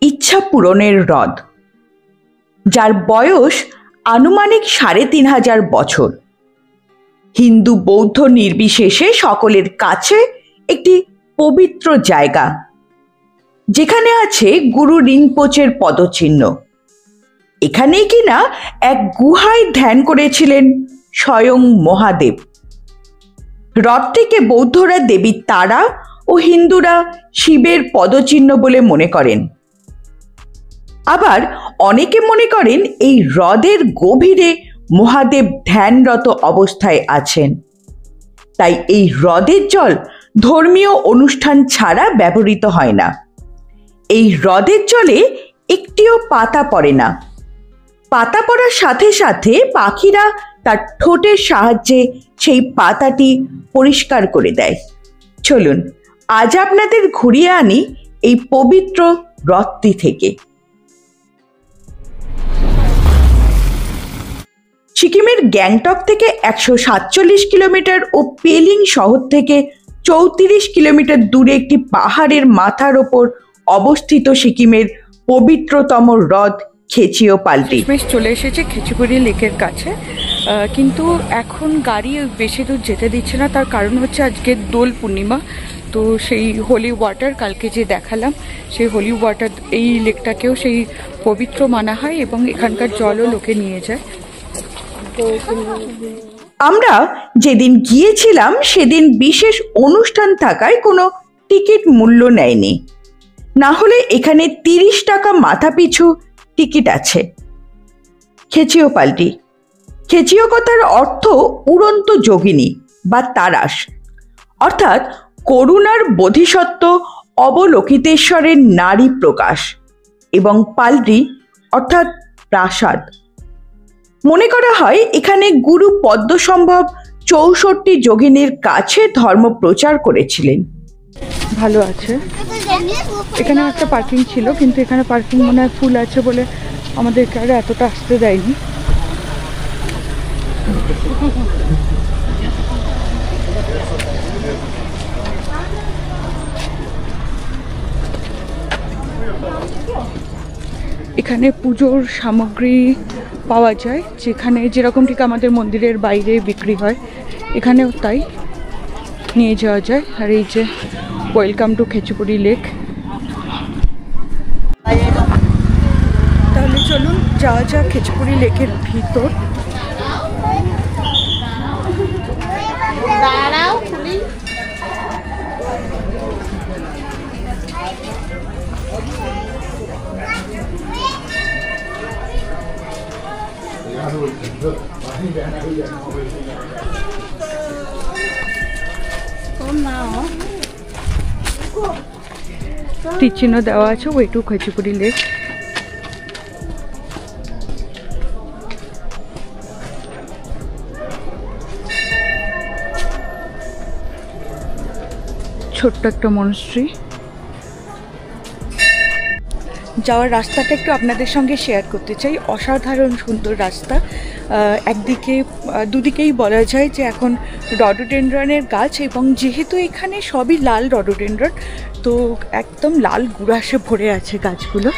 ইচ্ছা পূরণের হ্রদ, যার বয়স আনুমানিক ৩,৫০০ বছর। হিন্দু বৌদ্ধ নির্বিশেষে সকলের কাছে একটি পবিত্র জায়গা, যেখানে আছে গুরু রিনপোচের পদচিহ্ন। এখানেই কিনা এক গুহায় ধ্যান করেছিলেন স্বয়ং মহাদেব। হ্রদটিকে বৌদ্ধরা দেবী তারা ও হিন্দুরা শিবের পদচিহ্ন বলে মনে করেন। আবার অনেকে মনে করেন এই হ্রদের গভীরে মহাদেব ধ্যানরত অবস্থায় আছেন। তাই এই হ্রদের জল ধর্মীয় অনুষ্ঠান ছাড়া ব্যবহৃত হয় না। এই হ্রদের জলে একটিও পাতা পড়ে না। পাতা পড়ার সাথে সাথে পাখিরা তার ঠোঁটের সাহায্যে সেই পাতাটি পরিষ্কার করে দেয়। চলুন আজ আপনাদের ঘুরিয়ে আনি এই পবিত্র হ্রদটি থেকে। সিকিমের গ্যাংটক থেকে ১৪৭ কিলোমিটার ও পেলিং শহর থেকে ৩৪ কিলোমিটার দূরে একটি পাহাড়ের মাথার ওপর অবস্থিত সিকিমের পবিত্রতম হ্রদ খেচিও পাল্টি। চলে এসেছে খেচিপুরি লেকের কাছে, কিন্তু এখন গাড়ি বেশি দূর যেতে দিচ্ছে না। তার কারণ হচ্ছে আজকে দোল পূর্ণিমা, তো সেই হোলি ওয়াটার কালকে যে দেখালাম, সেই হোলি ওয়াটার এই লেকটাকেও সেই পবিত্র মানা হয় এবং এখানকার জলও লোকে নিয়ে যায়। আমরা যেদিন গিয়েছিলাম সেদিন বিশেষ অনুষ্ঠান থাকায় কোনো টিকিট মূল্য নেয়নি, না হলে এখানে ৩০ টাকা মাথা পিছু টিকিট আছে। খেচিও পাল্টি, খেচিও কথার অর্থ উড়ন্ত যোগিনী বা তারাস, অর্থাৎ করুণার বোধিসত্ত্ব অবলোকিতেশ্বরের নারী প্রকাশ, এবং পাল্টি অর্থাৎ প্রাসাদ। মনে করা হয় এখানে গুরু পদ্মসম্ভব ৬৪ যোগিনীর কাছে ধর্ম প্রচার করেছিলেন। ভালো আছে, এখানে একটা পার্কিং ছিল, কিন্তু এখানে পার্কিং মনে হয় ফুল আছে বলে আমাদেরকে আর এতটা আসতে দেয়নি। এখানে পুজোর সামগ্রী পাওয়া যায়, যেখানে যেরকম ঠিক আমাদের মন্দিরের বাইরে বিক্রি হয় এখানেও তাই নিয়ে যাওয়া যায়। আর এই যে ওয়েলকাম টু খেচিপুরি লেক। তাহলে চলুন যাওয়া যাক খেচিপুরি লেকের ভিতর। তীরচিহ্ন দেওয়া আছে ওয়ে টু খেচিপুরি লেক। ছোট্ট একটা মনস্ট্রি। যাওয়ার রাস্তাটা একটু আপনাদের সঙ্গে শেয়ার করতে চাই। অসাধারণ সুন্দর রাস্তা। একদিকে দুদিকেই বলা যায় যে এখন রডোডেনড্রনের গাছ, এবং যেহেতু এখানে সবই লাল রডোডেনড্রন, তো একদম লাল গুড়াসে ভরে আছে গাছগুলো।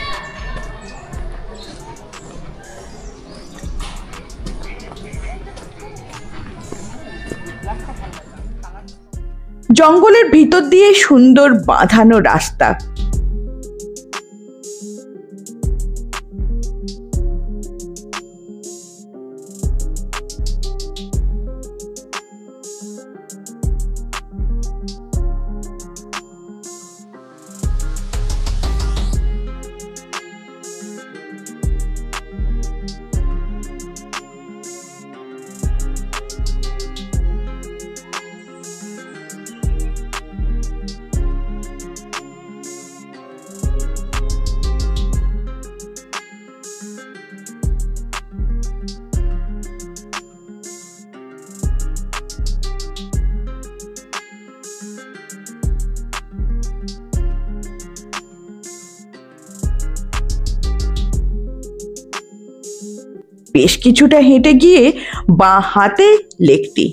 জঙ্গলের ভিতর দিয়ে সুন্দর বাঁধানো রাস্তা। বেশ কিছুটা হেঁটে গিয়ে বাঁ হাতে লেকটি।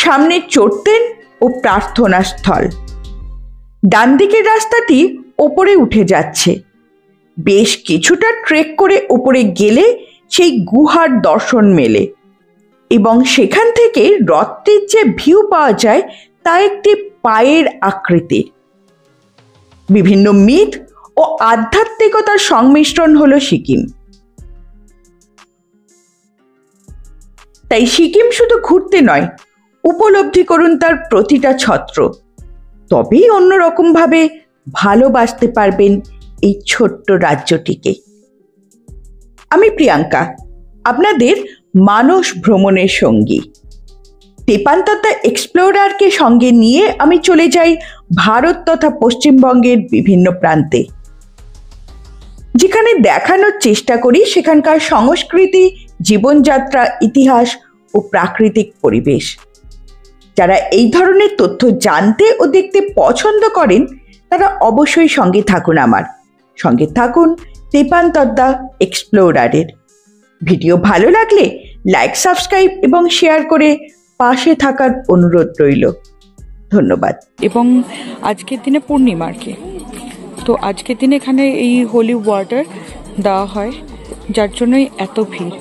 সামনে চড়তেন ও প্রার্থনা স্থল। ডান দিকের রাস্তাটি ওপরে উঠে যাচ্ছে। বেশ কিছুটা ট্রেক করে ওপরে গেলে সেই গুহার দর্শন মেলে এবং সেখান থেকে হ্রদটির যে ভিউ পাওয়া যায় তা একটি পায়ের আকৃতির। বিভিন্ন মিথ ও আধ্যাত্মিকতার সংমিশ্রণ হলো সিকিম। তাই সিকিম শুধু ঘুরতে নয়, উপলব্ধি করুন তার প্রতিটা ছত্র। তবেই অন্যরকম ভাবে ভালোবাসতে পারবেন এই ছোট্ট রাজ্যটিকে। আমি প্রিয়াঙ্কা, আপনাদের মানস ভ্রমণের সঙ্গী। তেপান্ততা এক্সপ্লোরারকে সঙ্গে নিয়ে আমি চলে যাই ভারত তথা পশ্চিমবঙ্গের বিভিন্ন প্রান্তে, যেখানে দেখানোর চেষ্টা করি সেখানকার সংস্কৃতি, জীবনযাত্রা, ইতিহাস ও প্রাকৃতিক পরিবেশ। যারা এই ধরনের তথ্য জানতে ও দেখতে পছন্দ করেন তারা অবশ্যই সঙ্গে থাকুন, আমার সঙ্গে থাকুন তেপান্ততা এক্সপ্লোরারের। ভিডিও ভালো লাগলে লাইক, সাবস্ক্রাইব এবং শেয়ার করে পাশে থাকার অনুরোধ রইল। ধন্যবাদ। এবং আজকের দিনে পূর্ণিমা আর কি, তো আজকের দিনে এখানে এই হোলি ওয়াটার দেওয়া হয়, যার জন্যই এত ভিড়।